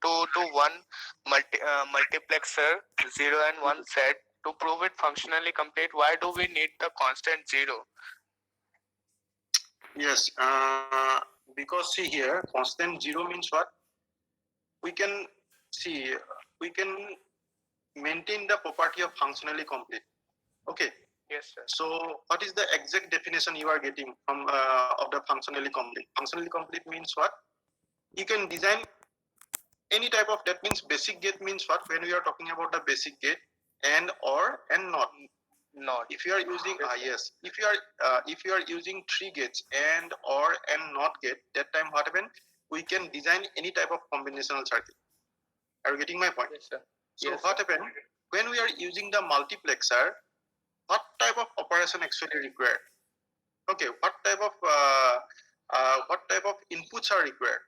2 to 1 multiplexer 0 and 1 set. To prove it functionally complete, why do we need the constant 0? Yes, because see here, constant 0 means what? We can see, we can maintain the property of functionally complete. Okay. Yes, sir. So what is the exact definition you are getting from of the functionally complete? Functionally complete means what? You can design any type of, that means basic gate means what? When we are talking about the basic gate, and or and not. Not. If you are using yes, if you are using 3 gates, and or and not gate, that time what happen? We can design any type of combinational circuit. Are you getting my point? Yes, sir. So yes, what happen when we are using the multiplexer? What type of operation actually required? Okay, what type of inputs are required?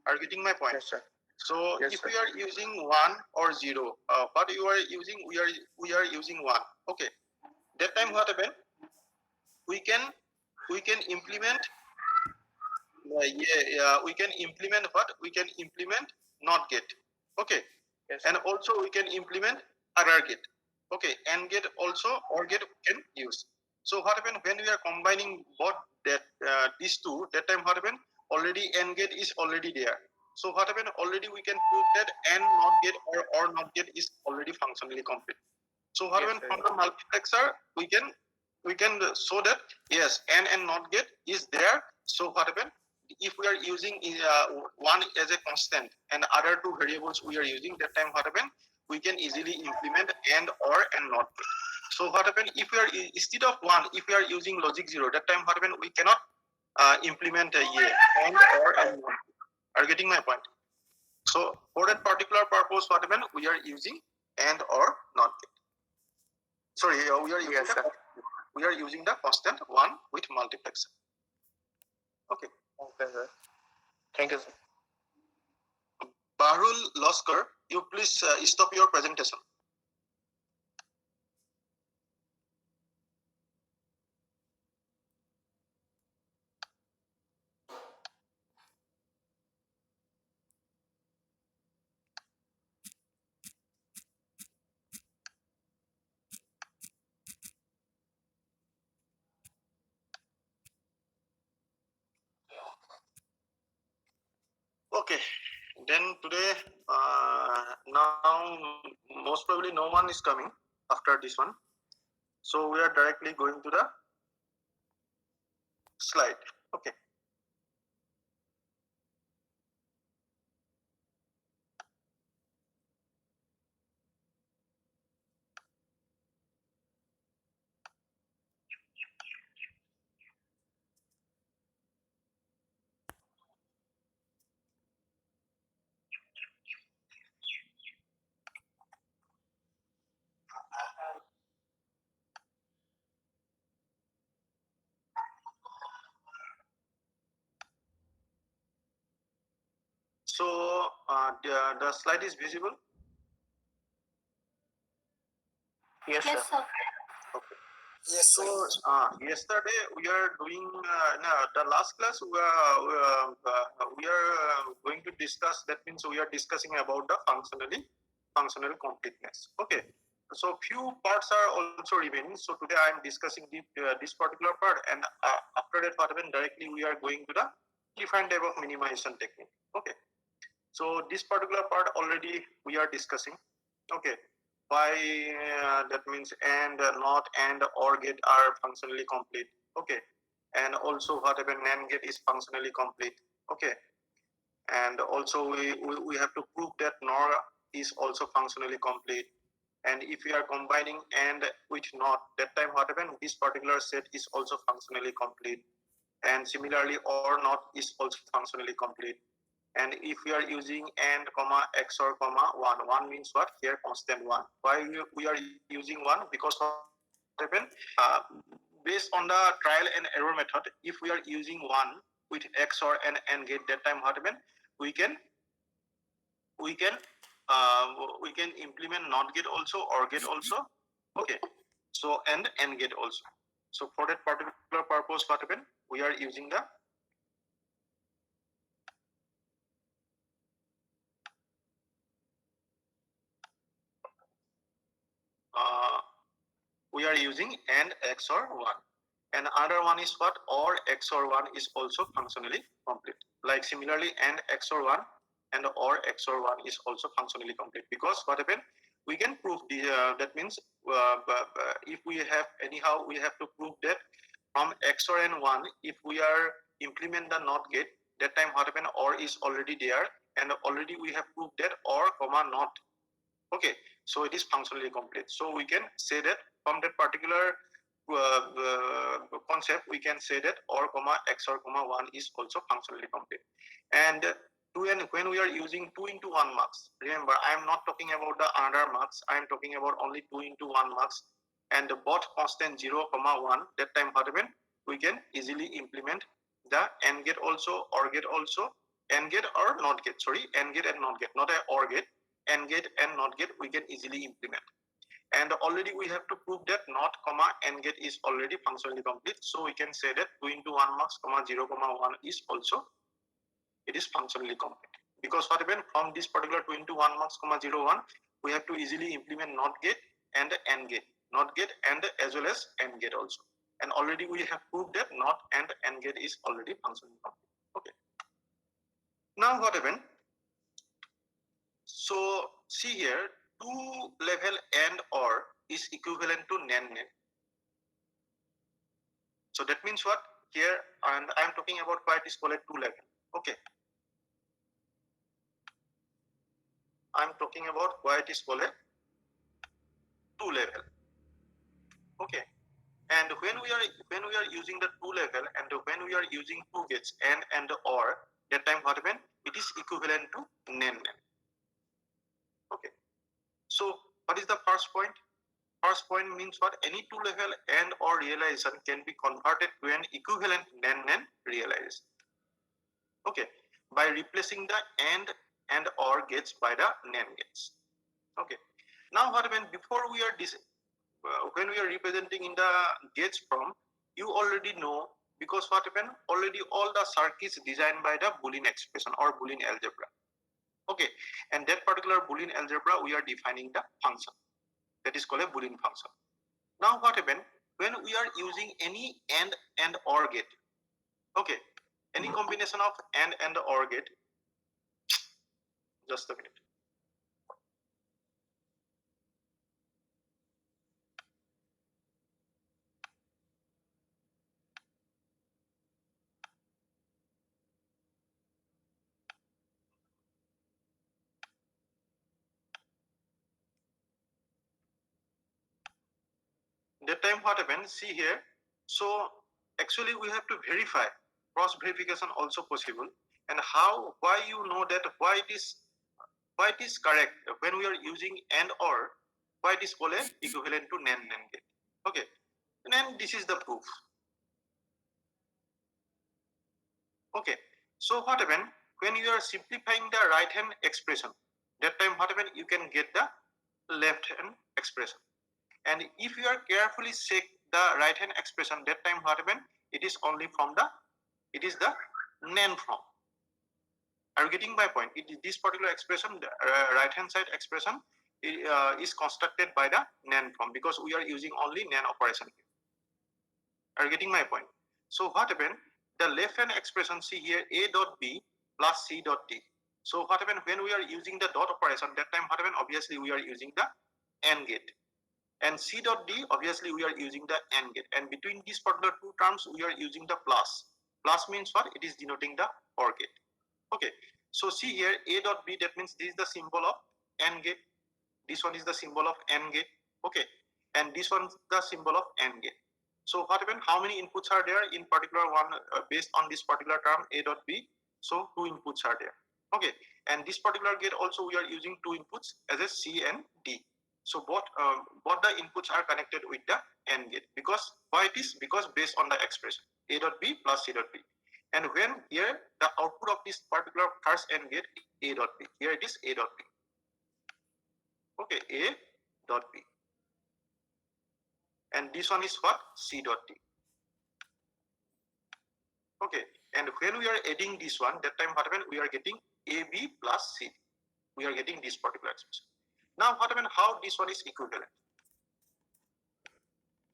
Are you getting my point? Yes, sir. So yes, if sir. we are using 1 or 0, what you are using, we are using 1. Okay, that time what happen? We can implement we can implement what? We can implement not gate. Okay, yes, and also we can implement other gate. Okay, and gate also, or gate we can use. So what happen when we are combining both that these two? That time what happen? Already AND gate is already there. So what happen? Already we can prove that AND not gate or not gate is already functionally complete. So what happen from the multiplexer? We can show that yes, AND and not gate is there. So what happen? If we are using one as a constant and other two variables we are using, that time what happen? We can easily implement and or and not. So what happen if we are instead of 1, if we are using logic 0, that time what happen? We cannot implement a and or and not. Are you getting my point? So for that particular purpose, what happen? We are using and or not. Sorry, we are using we are using the constant 1 with multiplexer. Okay. Okay, sir. Thank you, sir. Bahrul Loskar, you please stop your presentation. Okay, then today, now most probably no one is coming after this one. So we are directly going to the slide. Okay. So the slide is visible. Yes, sir. Okay. Yes. So yesterday we are doing no, the last class we are going to discuss. That means we are discussing about the functional completeness. Okay. So few parts are also remaining. So today I am discussing this particular part, and after that, what happen directly we are going to the different type of minimization technique. Okay. So this particular part already we are discussing. Okay. Why that means and not and or gate are functionally complete. Okay. And also what happen NAND gate is functionally complete. Okay. And also we have to prove that NOR is also functionally complete. And if we are combining and with not, that time what happen? This particular set is also functionally complete. And similarly, or not is also functionally complete. And if we are using and comma XOR comma 1 means what? Here constant 1. Why we are using 1? Because what happen? Based on the trial and error method, if we are using 1 with XOR and AND gate, that time what happen? We can implement NOT gate also, OR gate also. Okay. So and AND gate also. So for that particular purpose, what happen? We are using the we are using AND XOR 1. And another one is what? OR XOR 1 is also functionally complete. Like similarly, AND XOR 1 and OR XOR 1 is also functionally complete, because what happened? We can prove the that means if we have anyhow we have to prove that from XOR and 1, if we are implement the NOT gate, that time what happened? OR is already there, and already we have proved that OR comma NOT. Okay, so it is functionally complete. So we can say that from that particular concept, we can say that OR comma XOR comma 1 is also functionally complete. And when we are using 2 into 1 marks, remember I am not talking about the other marks, I am talking about only 2 into 1 marks, and both constant 0 comma 1, that time what happen? We can easily implement the AND gate also, OR gate also, AND gate or NOT gate, sorry, AND gate and NOT gate, not a OR gate. AND gate and NOT gate we can easily implement. And already we have to prove that NOT comma AND gate is already functionally complete. So we can say that 2 into 1 marks comma 0 comma 1 is also, it is functionally complete. Because what happened? From this particular 2 into 1 marks comma 0 1, we have to easily implement NOT gate and AND gate. NOT gate and as well as AND gate also. And already we have proved that NOT and AND gate is already functionally complete. Okay. Now what happened? So see here, 2 level AND OR is equivalent to NAND. So that means what? Here, and I am talking about why it is called 2 level. Okay. I am talking about why it is called 2 level. Okay. And when we are using the 2 level and when we are using 2 gates and OR, that time what happen? It is equivalent to NAND. Okay. So what is the first point? First point means what? Any 2 level AND OR realization can be converted to an equivalent NAND realization. Okay, by replacing the and OR gates by the NAND gates. Okay. Now what happened? Before we are when we are representing in the gates form, you already know, because what happened? Already all the circuits designed by the Boolean expression or Boolean algebra. Okay, and that particular Boolean algebra we are defining the function. That is called a Boolean function. Now what happened? When we are using any and OR gate, okay, any combination of and OR gate, just a minute. That time what happens? See here. So actually we have to verify, cross verification also possible. And how, why you know that why it is correct when we are using and or, why it is called equivalent to NAND gate. Okay, and then this is the proof. Okay, so what happen when you are simplifying the right hand expression? That time what happen? You can get the left hand expression. And if you are carefully check the right hand expression, that time what happen? It is only from the, it is the NAND form. Are you getting my point? This particular expression, the right hand side expression, is constructed by the NAND form, because we are using only NAND operation. Are you getting my point? So what happened? The left hand expression, see here, A dot B plus C dot D. So what happened when we are using the dot operation? That time what happened? Obviously we are using the AND gate. And C dot D, obviously we are using the AND gate. And between these particular two terms, we are using the plus. Plus means what? It is denoting the OR gate. Okay. So see here, A dot B, that means this is the symbol of AND gate. This one is the symbol of AND gate. Okay. And this one is the symbol of AND gate. So what happened? How many inputs are there in particular one based on this particular term A dot B? So 2 inputs are there. Okay. And this particular gate also we are using 2 inputs as a C and D. So both the inputs are connected with the AND gate. Because why it is? Because based on the expression A dot B plus C dot B. And when here the output of this particular first AND gate A dot B. Here it is A dot B. Okay, A dot B. And this one is what? C dot D. Okay, and when we are adding this one, that time what happened? We are getting AB plus C. We are getting this particular expression. Now what happened? How this one is equivalent?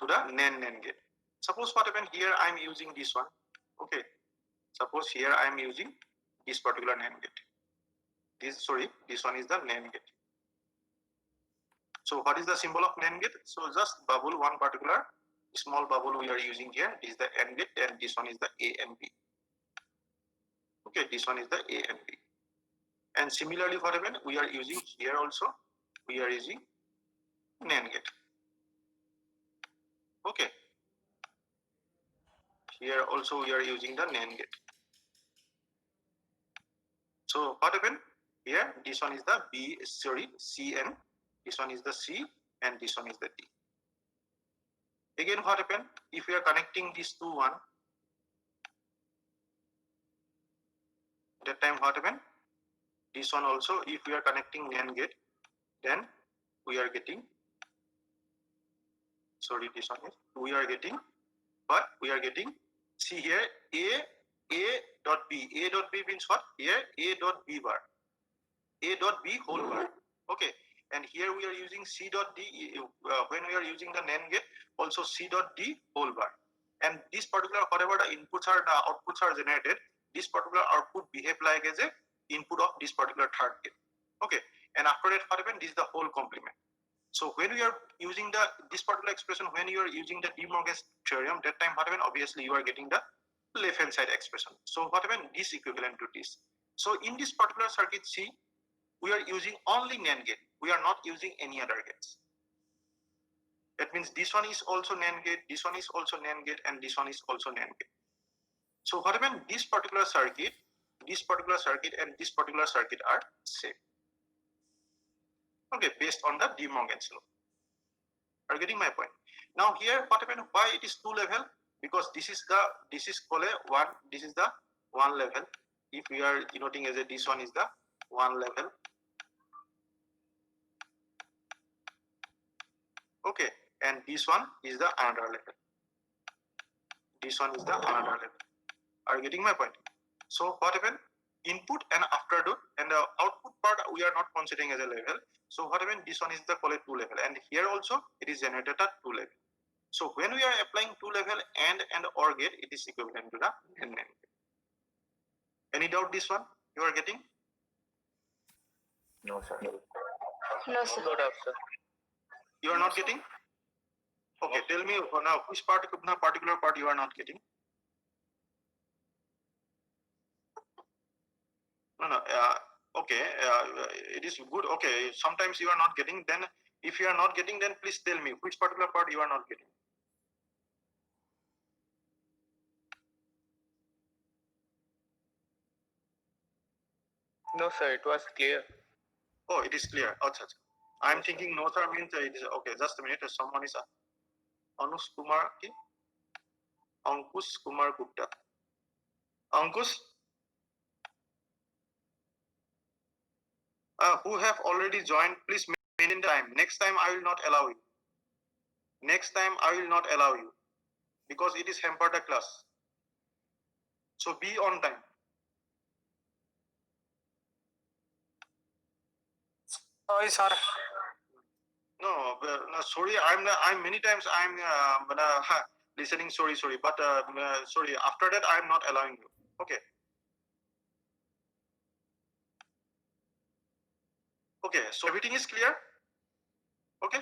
to the NAND gate. Suppose what happen here, I'm using this one. Okay, suppose here I'm using this particular NAND gate. This one is the NAND gate. So what is the symbol of NAND gate? So just bubble, one particular small bubble we are using here. This is the AND gate, and this one is the A and B. Okay, this one is the A and B. And similarly, what happen? We are using here also. We are using NAND gate. Okay. Here also we are using the NAND gate. So what happen? Here, this one is the C and this one is the C and this one is the D. Again, what happen? If we are connecting these two one, that time what happen? This one also, if we are connecting NAND gate, then we are getting, this one is, we are getting, what? We are getting, see here, A dot B. A dot B means what? Here, A dot B bar. A dot B whole bar. Okay. And here we are using C dot D. When we are using the NAND gate, also C dot D whole bar. And this particular, whatever the inputs are, the outputs are generated, this particular output behave like as a input of this particular third gate. Okay. And after that, what happens? This is the whole complement. So when we are using this particular expression, when you are using the De Morgan's theorem, that time what happens? Obviously, you are getting the left hand side expression. So what happens? This equivalent to this. So in this particular circuit C, we are using only NAND gate. We are not using any other gates. That means this one is also NAND gate, this one is also NAND gate, and this one is also NAND gate. So what happens? This particular circuit, and this particular circuit are same. Okay, based on the De Morgan's law. Are you getting my point? Now here, what happens? Why it is two level? Because this is called a one. This is the one level. If we are denoting as a, this one is the one level. Okay, and this one is the another level. This one is the another level. Are you getting my point? So what happen? Input and afterload, and the output part we are not considering as a level. So what happen? This one is the called two level, and here also it is generated at two level. So when we are applying two level and OR gate, it is equivalent to the NAND gate. Any doubt this one you are getting? No, sir. No, sir. No doubt, sir. You are not getting? Okay, tell me now which particular part you are not getting? No. Okay, it is good. Okay, sometimes you are not getting. Then, if you are not getting, then please tell me which particular part you are not getting. No, sir. It was clear. Oh, it is clear. Achha. I am thinking no, sir means it is okay. Just a minute. Someone is Ankush Kumar. Ankush Kumar Gupta. Ankush, who have already joined, please maintain time. Next time I will not allow you. Next time I will not allow you because it is hamper the class. So be on time. Sorry, sir. No, sorry. I'm many times I'm listening. Sorry, but sorry. After that, I'm not allowing you. Okay. Okay. So everything is clear. Okay.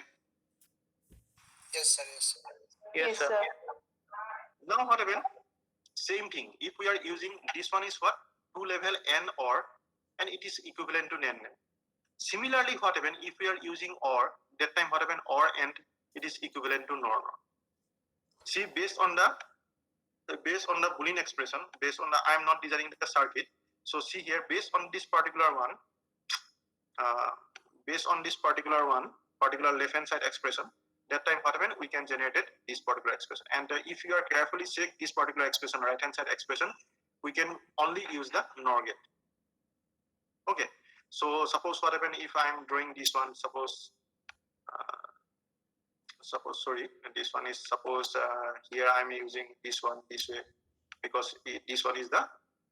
Yes, sir. Yes, sir. Yes, sir. Now what happened? Same thing. If we are using this one is what? Two level N OR, and it is equivalent to NAND. Similarly, what happened? If we are using OR, that time what happened? OR and it is equivalent to NOR. See, based on the Boolean expression, based on the I am not designing the circuit. So see here, based on this particular one, particular left hand side expression, that time what happened? We can generate this particular expression. And if you are carefully check this particular expression, right hand side expression, we can only use the NOR gate. Okay. So suppose what happened if I am drawing this one, suppose sorry, this one is suppose here I am using this one this way because this one is the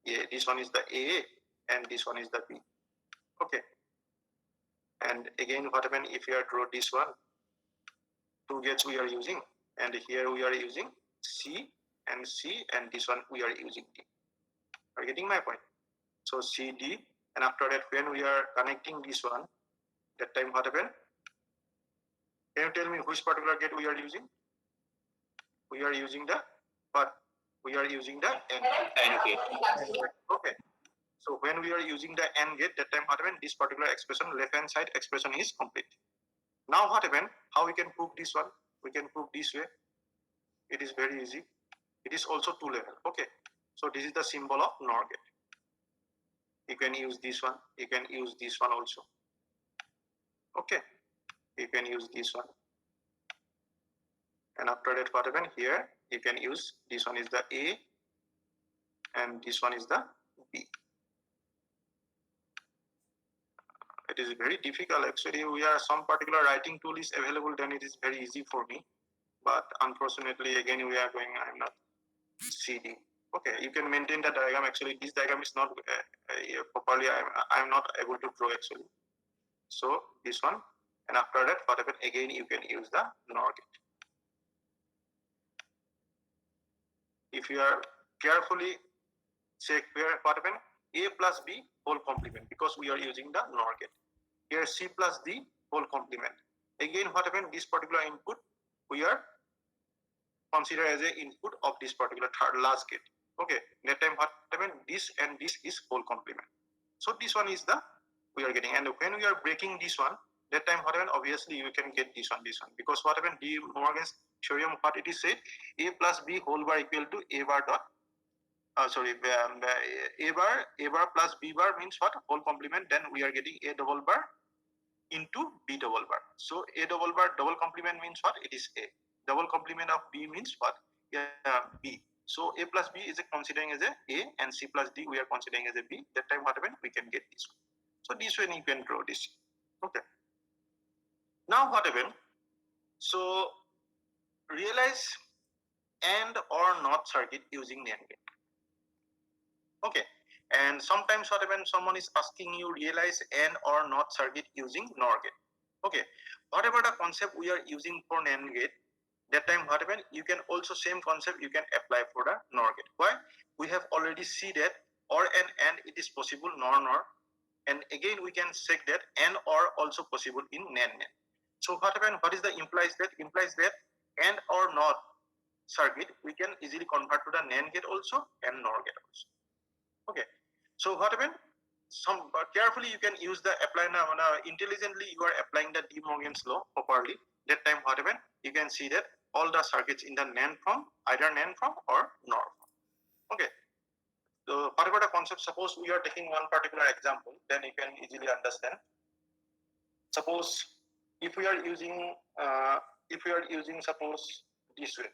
A, this one is the A, and this one is the B. Okay. And again, what happened if you draw this one? Two gates we are using, and here we are using C and C, and this one we are using D. Are you getting my point? So CD, and after that when we are connecting this one, that time what happened? Can you tell me which particular gate we are using? We are using the what? We are using the AND gate. Okay. So when we are using the AND gate, that time what happened? This particular expression, left hand side expression is complete. Now what happened? How we can prove this one? We can prove this way. It is very easy. It is also two level. Okay. So this is the symbol of NOR gate. You can use this one. You can use this one also. Okay. You can use this one. And after that, what happened here? You can use this one is the A, and this one is the B. It is very difficult actually. We are some particular writing tool is available, then it is very easy for me. But unfortunately, again we are going. I'm not CD. Okay, you can maintain the diagram. Actually, this diagram is not properly. I'm not able to draw actually. So this one, and after that, what happened? Again, you can use the NOR gate. If you are carefully check where what happened, A plus B whole complement, because we are using the NOR gate. Here C plus D whole complement. Again, what happened? This particular input we are consider as a input of this particular last gate. Okay, that time what happened? This and this is whole complement. So this one is the we are getting, and when we are breaking this one, that time what happened? Obviously you can get this one, because what happened? De Morgan's theorem, what it is said, A plus B whole bar equal to A bar dot A bar plus B bar means what? Whole complement. Then we are getting A double bar into B double bar. So A double bar double complement means what? It is A. Double complement of B means what? B. So A plus B is considering as a A, and C plus D we are considering as a B. That time what happened? We can get this one. So this way you can draw this. Okay. Now what happened? So realize AND or NOT circuit using NAND gate. Okay, and sometimes what happens, someone is asking you realize AND or NOT circuit using NOR gate. Okay, whatever the concept we are using for NAND gate, that time what happens, you can also same concept you can apply for the NOR gate. Why? We have already see that OR and it is possible, NOR, and again we can check that AND OR also possible in NAND. So what happens? What is the implies that? Implies that AND or NOT circuit we can easily convert to the NAND gate also and NOR gate also. Okay, so what happened? Some carefully you can use the apply now. Intelligently you are applying the De Morgan's law properly. That time what happened? You can see that all the circuits in the NAND form, either NAND form or NOR form. Okay, so whatever the concept, suppose we are taking one particular example, then you can easily understand. Suppose if we are using suppose this way.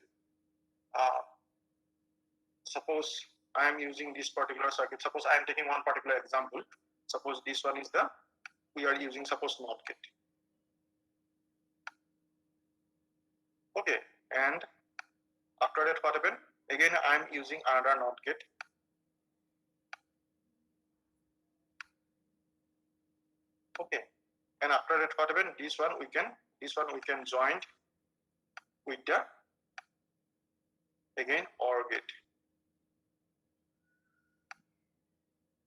Suppose I am using this particular circuit. Suppose I am taking one particular example. Suppose this one is the, we are using suppose NOT gate. Okay, and after that what happened? Again I am using another NOT gate. Okay, and after that what happened? This one we can join with the again OR gate.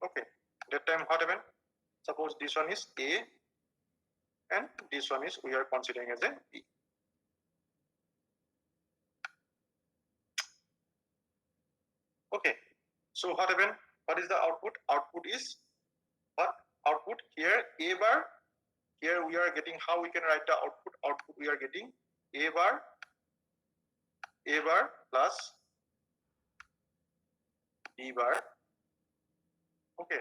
Okay, that time what happened? Suppose this one is A and this one is we are considering as a B. Okay, so what happened? What is the output? Output is what? Output here A bar. Here we are getting, how we can write the output? Output we are getting A bar plus B bar. Okay,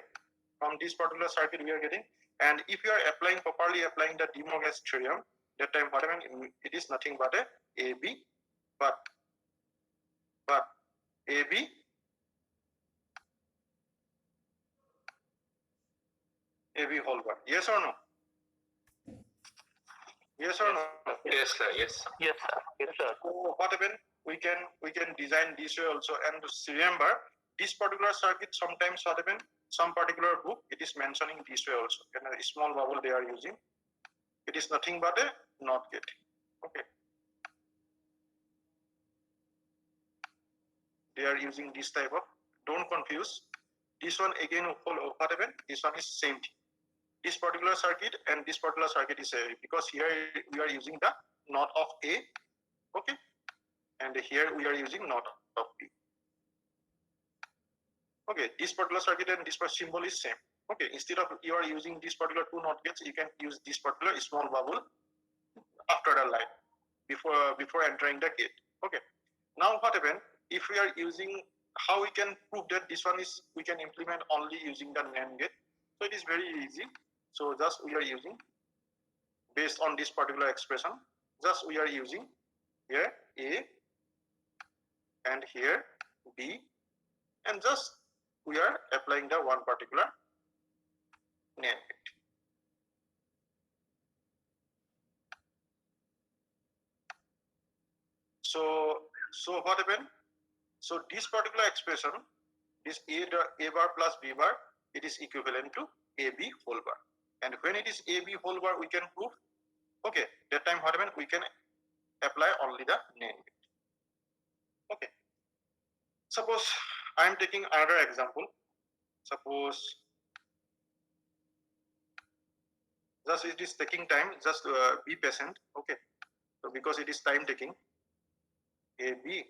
from this particular circuit we are getting, and if you are applying properly, applying the De Morgan's theorem, that time what happened? It is nothing but a AB, but AB whole bar. Yes or no? Yes or no? Yes, sir. Yes, sir. Yes, sir. Yes, sir. So what happened? We can design this way also, and remember this particular circuit sometimes what happened? Some particular book it is mentioning this way also. And a small bubble they are using. It is nothing but a NOT gate. Okay. they are using this type of, don't confuse. This one again, what happened? This one is same thing. This particular circuit and this particular circuit is because here we are using the not of A, okay, and here we are using not of B. Okay, this particular circuit and this symbol is same. Okay, instead of you are using this particular two NOT gates, you can use this particular small bubble after the line before entering the gate. Okay, now what happened? If we are using, how we can prove that this one is, we can implement only using the NAND gate. So it is very easy. So just we are using, based on this particular expression, just we are using here A and here B, and just we are applying the one particular NAND gate. So what happened? So this particular expression, this A bar plus B bar, it is equivalent to AB whole bar. And when it is AB whole bar, we can prove, okay, that time what happened? We can apply only the NAND gate. Okay. Suppose I am taking another example. Suppose just it is taking time, just be patient. Okay. So because it is time taking, AB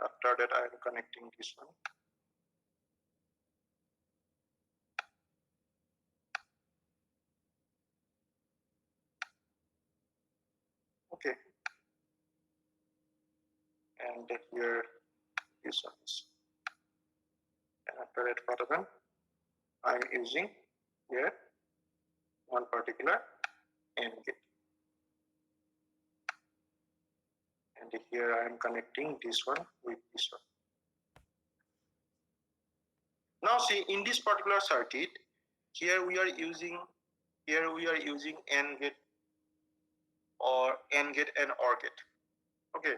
after that I am connecting this one. Okay. And here this one is. And after that what happened? I am using here one particular AND gate. And here I am connecting this one with this one. Now see, in this particular circuit, here we are using AND gate or AND gate and OR gate. Okay,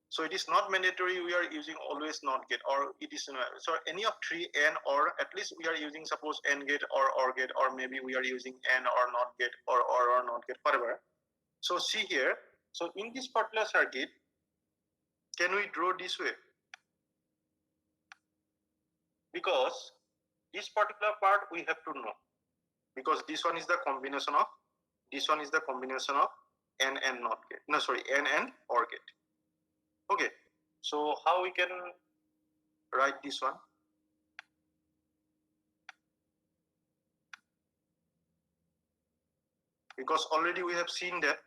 so it is not mandatory we are using always NOT gate, or it is so any of three AND or, at least we are using suppose AND gate or OR gate, or maybe we are using AND or NOT gate or OR or NOT gate, whatever. So see here, so in this particular circuit, can we draw this way? Because this particular part we have to know, because this one is the combination of, this one is the combination of AND and NOT gate. No, sorry, AND and OR gate. Okay, so how we can write this one? Because already we have seen that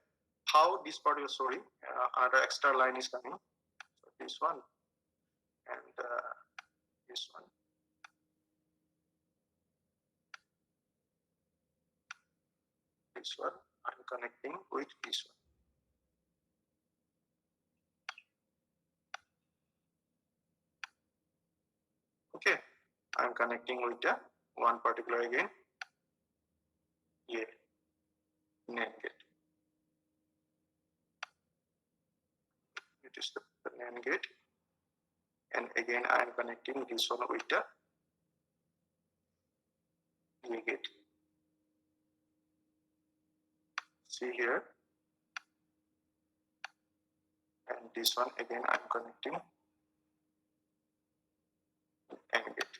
how this particular, sorry, another extra line is coming. So this one and this one. This one I'm connecting with this one. Okay, I'm connecting with the one particular again. Yeah, NAND gate. It is the NAND gate. And again I am connecting this one with the A gate. See here. And this one again I am connecting AND gate.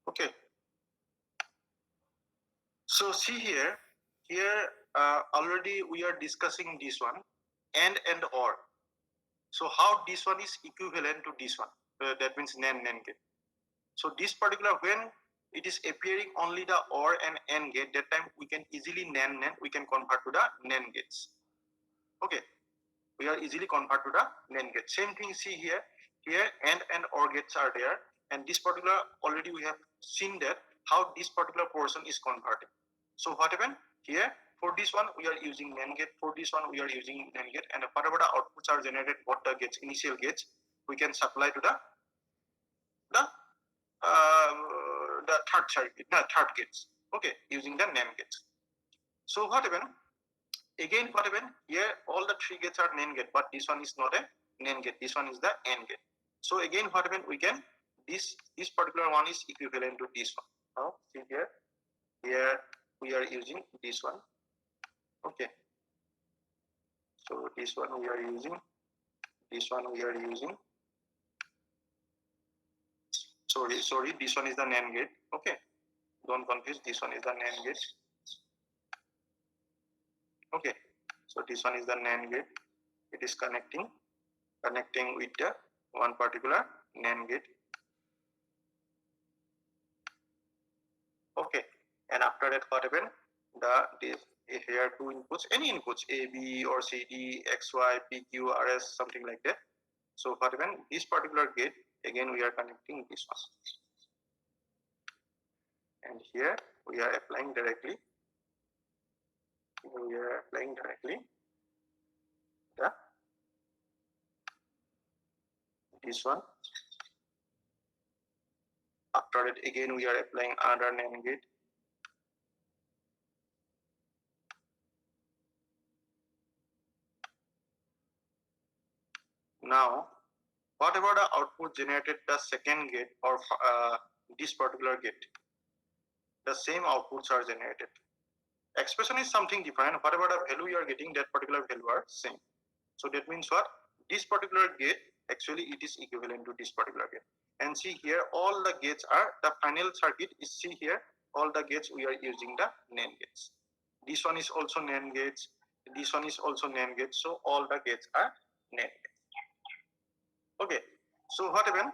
Okay. So see here, already we are discussing this one, AND and OR. So how this one is equivalent to this one? That means NAND gate. So this particular, when it is appearing only the OR and AND gate, that time we can easily NAND, we can convert to the NAND gates. Okay, we are easily convert to the NAND gate. Same thing, see here AND and OR gates are there, and this particular, already we have seen that how this particular portion is converted. So what happened here? For this one we are using NAND gate, for this one we are using NAND gate, and whatever the outputs are generated, what the gates, initial gates, we can supply to the third circuit, third gates. Okay, using the NAND gates. So what happened? Again, what happened? Here all the three gates are NAND gate, but this one is not a NAND gate. This one is the AND gate. So again, what happened? We can, this particular one is equivalent to this one. Now see here we are using this one. Okay, so this one we are using, this one we are using, sorry, this one is the NAND gate. Okay, don't confuse, this one is the NAND gate. Okay, so this one is the NAND gate. It is connecting with the one particular NAND gate. Okay, and after that what happened, this here two inputs, any inputs A, B or C, D, X, Y, P, Q, R, S, something like that. So what happened, this particular gate, again we are connecting this one, and here we are applying directly, this one. After that again we are applying another NAND gate. Now whatever the output generated the second gate or this particular gate, the same outputs are generated. Expression is something different. Whatever the value you are getting, that particular value are same. So that means what? This particular gate, actually it is equivalent to this particular gate. And see here, all the gates are, the final circuit is, see here, all the gates we are using the NAND gates. This one is also NAND gates. This one is also NAND gates. So all the gates are NAND gates. Okay. So what happened?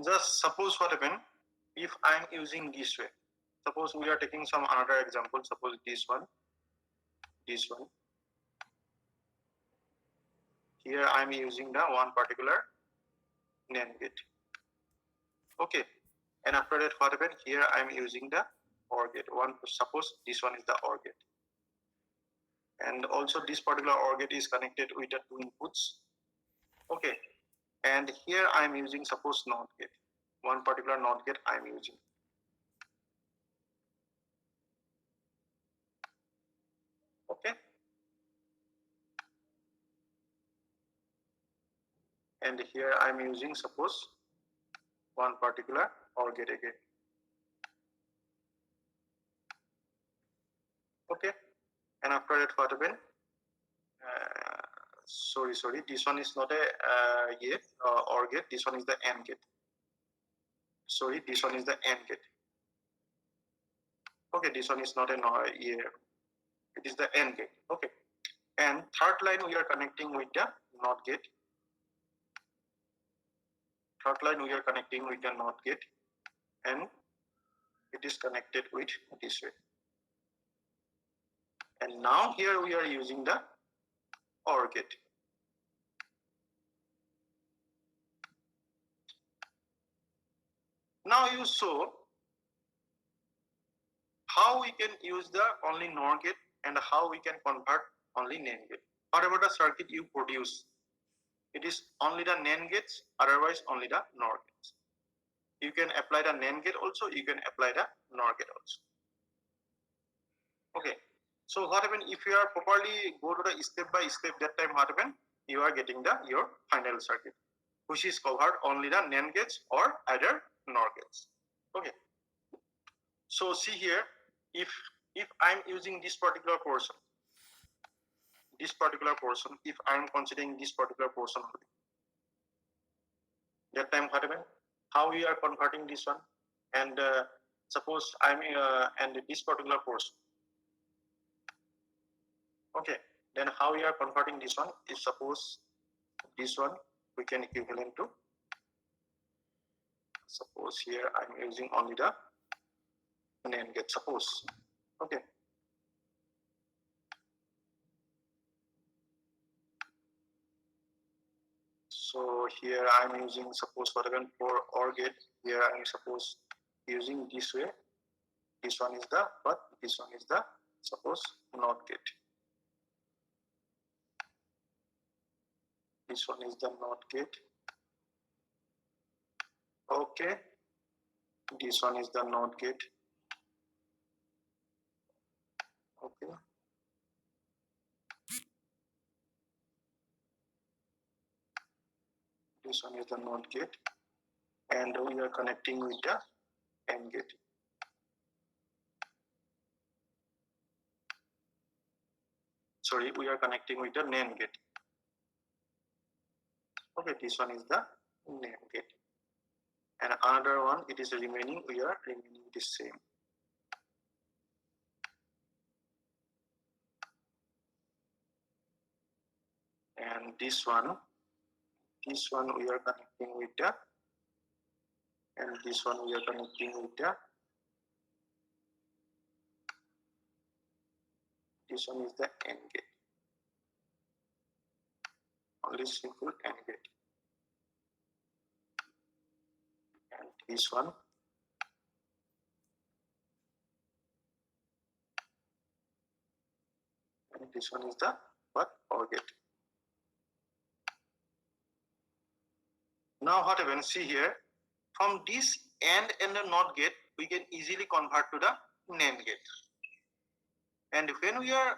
Just suppose what happened, if I am using this way. Suppose we are taking some another example. Suppose this one. Here I am using the one particular NAND gate. Okay, and after that what happened? Here I am using the OR gate. Suppose this one is the OR gate, and also this particular OR gate is connected with the two inputs. Okay, and here I am using, suppose, NOT gate. One particular NOT gate I am using. Okay, and here I am using, suppose, one particular OR gate again. Okay, and after that what happened? Sorry, this one is not a gate OR gate. This one is the AND gate. Sorry, this one is the AND gate. Okay, this one is not an it is the AND gate. Okay, and third line we are connecting with the NOT gate. Third line we are connecting with the NOT gate, and it is connected with this way. And now here we are using the OR gate. Now you saw how we can use the only NOR gate and how we can convert only NAND gate. Whatever the circuit you produce, it is only the NAND gates, otherwise only the NOR gates. You can apply the NAND gate also, you can apply the NOR gate also. Okay, so what happens if you are properly go to the step by step, that time what happens? You are getting your final circuit, which is covered only the NAND gates or either NOR gates. Okay, so see here, if I'm using this particular portion, if I'm considering this particular portion, that time what happens? How we are converting this one, and suppose I'm and this particular portion. Okay, then how we are converting this one is, suppose this one we can equivalent to, suppose here I'm using only the NAND gate, suppose. Okay, so here I'm using, suppose, whatever for OR gate, here I'm suppose using this way. This one is the, but this one is the, suppose, NOT gate. This one is the NOT gate. Okay, This one is the NOT gate. Okay. This one is the NOT gate, and we are connecting with the AND gate. Sorry, we are connecting with the NAND gate. Okay, this one is the NAND gate. And another one, it is remaining, we are remaining the same. And this one we are connecting with the, and this one we are connecting with the, this one is the AND gate. Only simple AND gate. And this one, and this one is the what? OR gate. Now what happens, see here, from this AND and the NOT gate, we can easily convert to the NAND gate. And when we are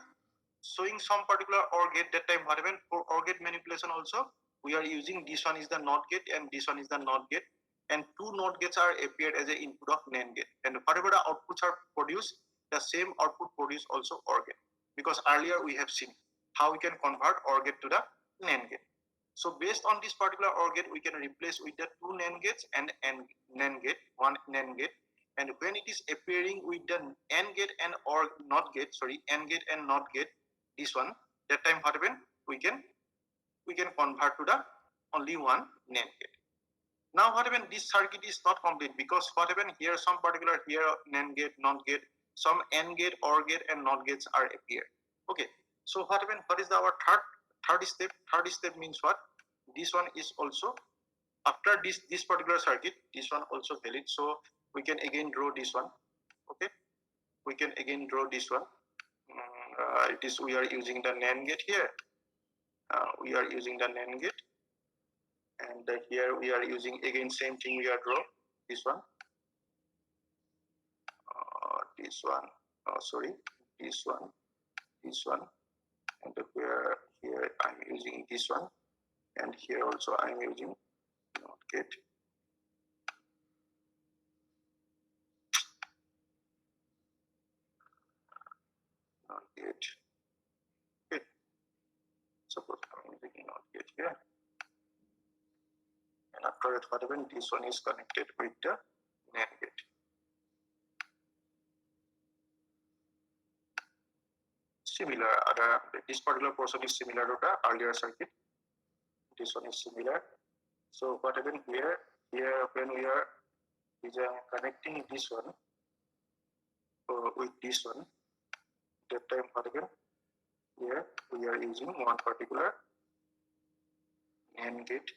showing some particular OR gate, that time what happens, for OR gate manipulation also, we are using this one is the NOT gate and this one is the NOT gate. And two NOT gates are appeared as an input of NAND gate. And whatever the outputs are produced, the same output produce also OR gate. Because earlier we have seen how we can convert OR gate to the NAND gate. So based on this particular OR gate, we can replace with the two NAND gates and NAND gate, one NAND gate. And when it is appearing with the AND gate and OR NOT gate, sorry, AND gate and NOT gate, this one, that time what happen, we can convert to the only one NAND gate. Now what happen, this circuit is not complete because what happen here, some particular here NAND gate, NOT gate, some AND gate, OR gate and NOT gates are appear. Okay, so what happen, what is our third step? Third step means what? This one is also, after this particular circuit, this one also valid. So we can again draw this one. Okay, we can again draw this one. It is, we are using the NAND gate here. We are using the NAND gate, and here we are using again same thing. We are draw this one, this one. Sorry, this one, and where here I'm using this one, and here also I'm using NOT gate. NOT gate. Okay. Suppose I'm using NOT gate here. And after that, what happens? This one is connected with the NAND gate. Similar, this particular portion is similar to the earlier circuit. This one is similar. So what happens here? Here, when we are connecting this one with this one, that time what happens? Here we are using one particular NAND gate.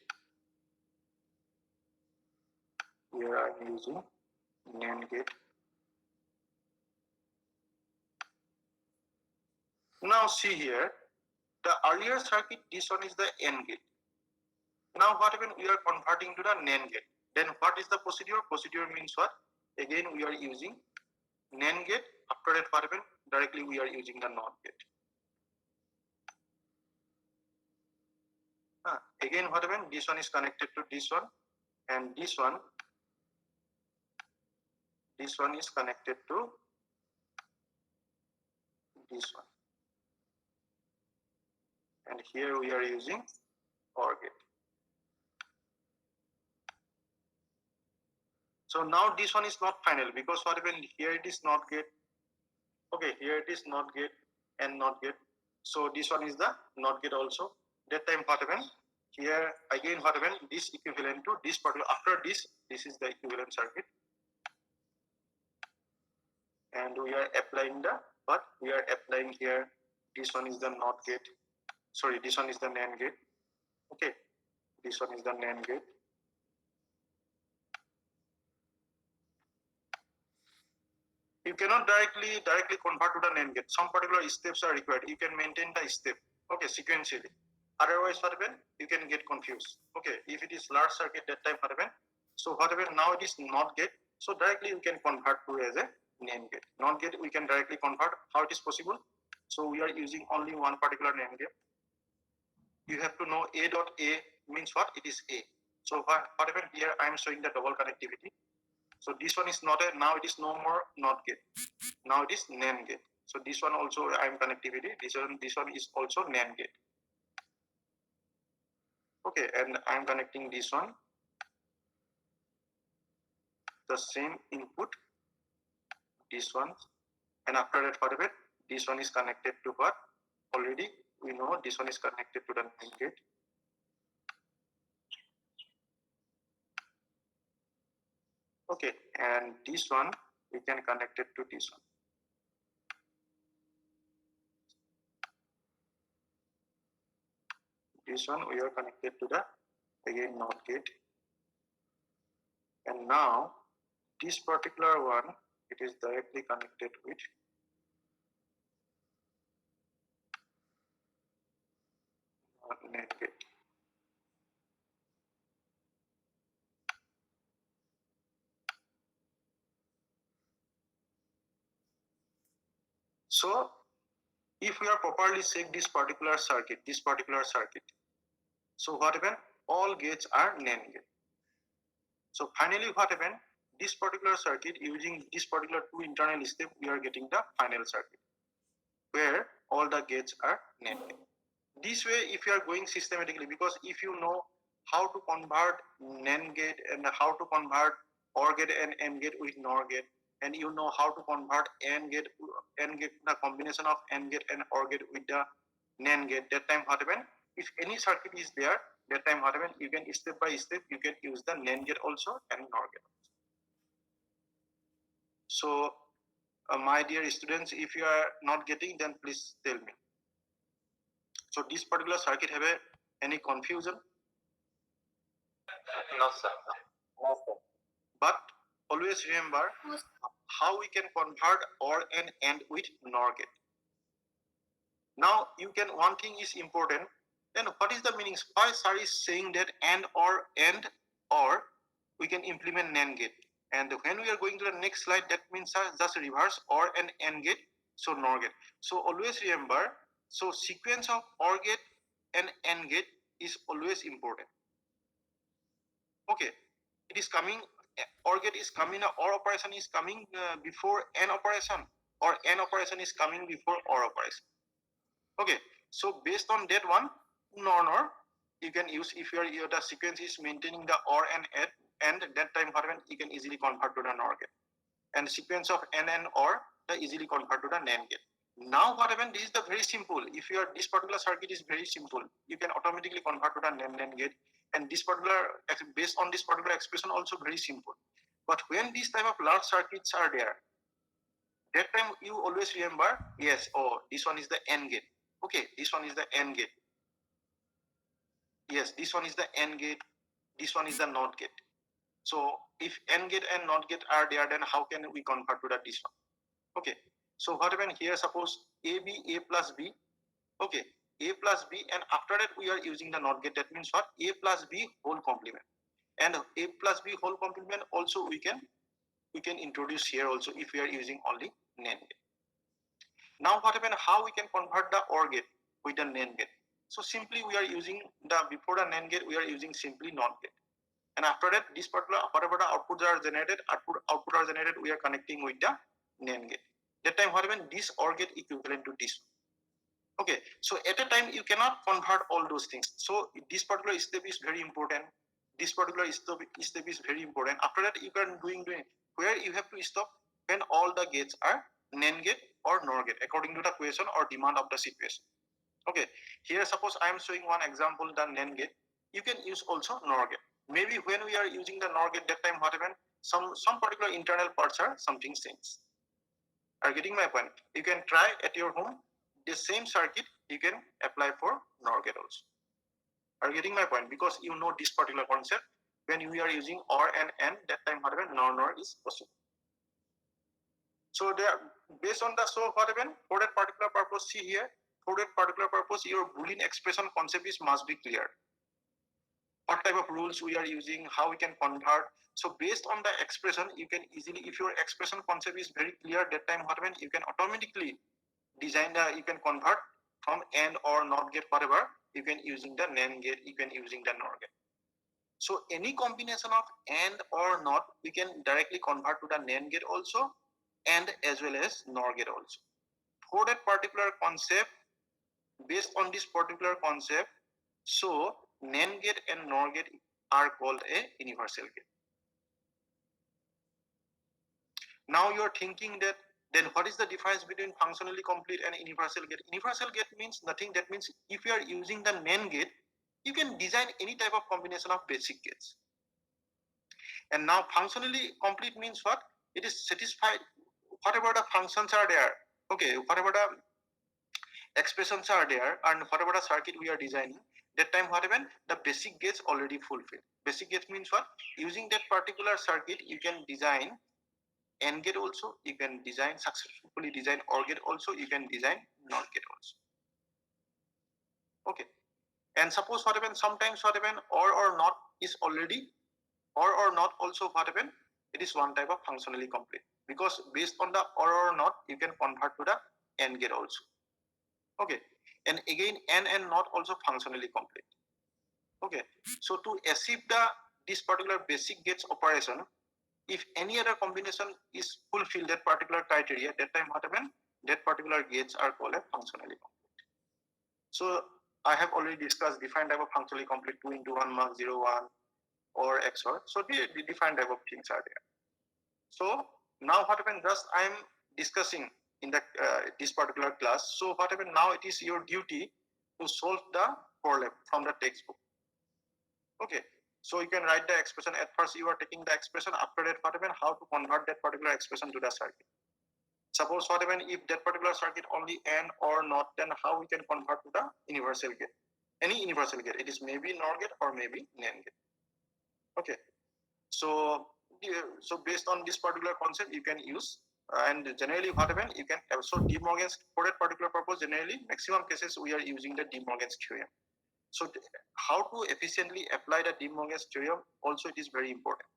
Here I am using NAND gate. Now see here, the earlier circuit, this one is the AND gate. Now what happens? We are converting to the NAND gate. Then what is the procedure? Procedure means what? Again we are using NAND gate. After that what happens? Directly we are using the NOT gate. Again what happens? This one is connected to this one, and this one is connected to this one. And here we are using OR gate. So now this one is not final because what happened here, it is NOT gate. Okay, here it is NOT gate and NOT gate. So this one is the NOT gate also. That time what happened? Here again what happened? This equivalent to this particular, after this is the equivalent circuit. And we are applying the, what? We are applying here, this one is the NOT gate. Sorry, this one is the NAND gate. Okay, this one is the NAND gate. You cannot directly convert to the NAND gate. Some particular steps are required. You can maintain the step, okay, sequentially. Otherwise, what happen? You can get confused. Okay, if it is large circuit, that time what happen? So what happen? Now it is NOT gate. So directly you can convert to as a NAND gate. NOT gate we can directly convert. How it is possible? So we are using only one particular NAND gate. You have to know A dot A means what? It is A. So whatever here I am showing the double connectivity. So this one is not a, now it is no more NOT gate. Now it is NAND gate. So this one also I am connectivity. This one is also NAND gate. Okay, and I am connecting this one. The same input. This one, and after that whatever, this one is connected to what? Already we know this one is connected to the NAND gate. Okay, and this one we can connect it to this one. This one we are connected to the again NOT gate. And now this particular one, it is directly connected with NAND gate. So if we are properly check this particular circuit, so what happened? All gates are NAND gate. So finally what happened? This particular circuit, using this particular two internal steps, we are getting the final circuit where all the gates are NAND gate. This way, if you are going systematically, because if you know how to convert NAND gate and how to convert OR gate and AND gate with NOR gate, and you know how to convert AND gate, the combination of AND gate and OR gate with the NAND gate, that time what happen? If any circuit is there, that time what happen? You can step by step, you can use the NAND gate also and NOR gate also. So, my dear students, if you are not getting, then please tell me. So this particular circuit have any confusion? No, sir. But always remember how we can convert OR and AND with NOR gate. Now you can, one thing is important. Then what is the meaning? Why sir is saying that AND or we can implement NAND gate? And when we are going to the next slide, that means just reverse OR and AND gate, so NOR gate. So always remember, so sequence of OR gate and AND gate is always important. Okay, it is coming, OR gate is coming, OR operation is coming before AND operation, or AND operation is coming before OR operation. Okay, so based on that one, NOR you can use if the sequence is maintaining the OR and AND, that time whatever you can easily convert to the NOR gate. And sequence of AND and OR, the easily convert to the NAND gate. Now what happened? This is the very simple. If this particular circuit is very simple, you can automatically convert to the NAND gate. And this particular, based on this particular expression, also very simple. But when these type of large circuits are there, that time you always remember, yes, oh, this one is the AND gate. Okay, this one is the AND gate. Yes, this one is the AND gate. This one is the NOT gate. So if AND gate and NOT gate are there, then how can we convert to the this one? Okay, so what happened here? Suppose A plus B. Okay, A plus B, and after that we are using the NOT gate. That means what? A plus B whole complement. And A plus B whole complement also we can introduce here also if we are using only NAND gate. Now what happened? How we can convert the OR gate with the NAND gate? So simply we are using before the NAND gate we are using simply NOT gate. And after that, this particular, whatever the outputs are generated, output are generated, we are connecting with the NAND gate. That time, what happens? This OR gate equivalent to this. Okay, so at a time, you cannot convert all those things. So this particular step is very important. This particular step is very important. After that, you can doing where you have to stop when all the gates are NAND gate or NOR gate according to the question or demand of the situation. Okay, here suppose I am showing one example, the NAND gate. You can use also NOR gate. Maybe when we are using the NOR gate, that time what happened? Some particular internal parts are something changed. Are getting my point? You can try at your home the same circuit. You can apply for NOR gate also. Are getting my point? Because you know this particular concept. When we are using OR and AND, that time what happened? NOR is possible. So there, based on the what happened for that particular purpose? See here. For that particular purpose, your Boolean expression concept must be clear. what type of rules we are using, how we can convert. So based on the expression, you can easily, if your expression concept is very clear, that time what happen, you can automatically design the, you can convert from AND or NOT gate, whatever, you can using the NAND gate, you can using the NOR gate. So any combination of AND or NOT, we can directly convert to the NAND gate also, and as well as NOR gate also. For that particular concept, based on this particular concept, so NAND gate and NOR gate are called a universal gate. Now you are thinking that then what is the difference between functionally complete and universal gate? Universal gate means nothing. That means if you are using the NAND gate, you can design any type of combination of basic gates. And now functionally complete means what? It is satisfied whatever the functions are there. Okay, whatever the expressions are there and whatever the circuit we are designing, that time what happen? The basic gates already fulfilled. Basic gates means what? Using that particular circuit, you can design AND gate also, you can design successfully design OR gate also, you can design NOT gate also. Okay. And suppose what happen, sometimes what happen, or not is already, or not also what happen, it is one type of functionally complete. Because based on the or not, you can convert to the AND gate also. Okay. And again, and not also functionally complete. Okay. So to achieve this particular basic gates operation, if any other combination is fulfill that particular criteria, that time what happen? That particular gates are called a functionally complete. So I have already discussed different type of functionally complete 2 into 1 mark 0 1 or XOR. So the different type of things are there. So now what happened? Just I am discussing in the this particular class. So what happened now? It is your duty to solve the problem from the textbook. Okay. So you can write the expression. At first you are taking the expression. After that what happened? How to convert that particular expression to the circuit. Suppose what happened if that particular circuit only AND or NOT, then how we can convert to the universal gate? Any universal gate. It is maybe NOR gate or maybe NAND gate. Okay. So based on this particular concept, you can use and generally what happen, you can also De Morgan's for that particular purpose. Generally, maximum cases we are using the De Morgan's theorem. So how to efficiently apply the De Morgan's theorem also it is very important.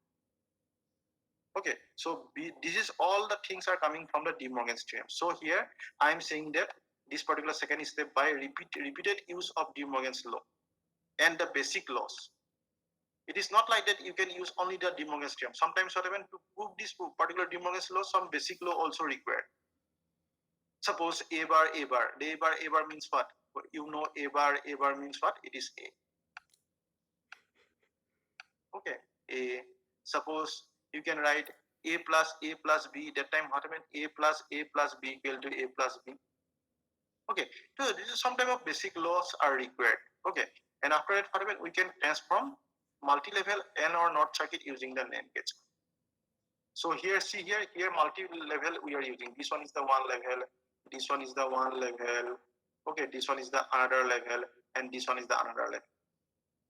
Okay, so this is all the things are coming from the De Morgan's theorem. So here I am saying that this particular second step by repeated use of De Morgan's law and the basic laws. It is not like that you can use only the De Morgan's theorem. Sometimes what happens to prove this particular De Morgan's law, some basic law also required. Suppose A bar, A bar. The A bar means what? You know A bar means what? It is A. Okay. A. Suppose you can write A plus B. That time what happens? A plus B equal to A plus B. Okay. So this is some type of basic laws are required. Okay. And after that, what happens? We can transform multi-level AND or NOT circuit using the NAND gates. So here, see here multi-level we are using. This one is the one level, this one is the one level, okay, this one is the another level, and this one is the another level.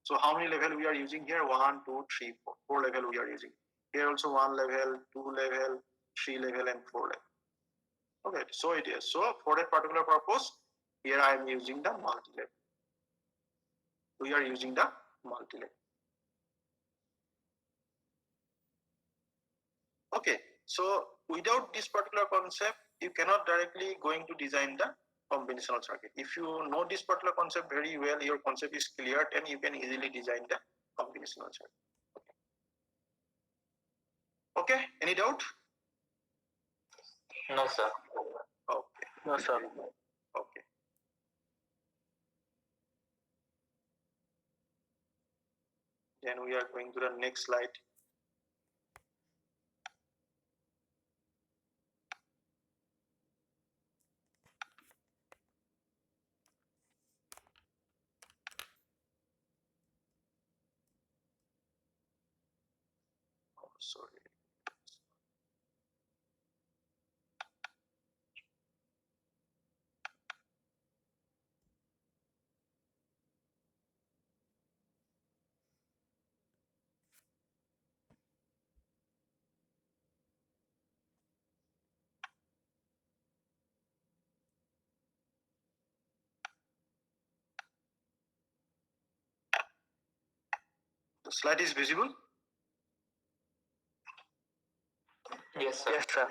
So how many level we are using here? 1, 2, 3, 4. 4 level we are using. Here also 1 level, 2 level, 3 level, and 4 level. Okay, so it is. So for that particular purpose, here I am using the multi-level. We are using the multi-level. Okay, so without this particular concept, you cannot directly going to design the combinational circuit. If you know this particular concept very well, your concept is clear, then you can easily design the combinational circuit. Okay, any doubt? No, sir. Okay. No, sir. Okay. Then we are going to the next slide. Oh, sorry. The slide is visible. Yes, sir.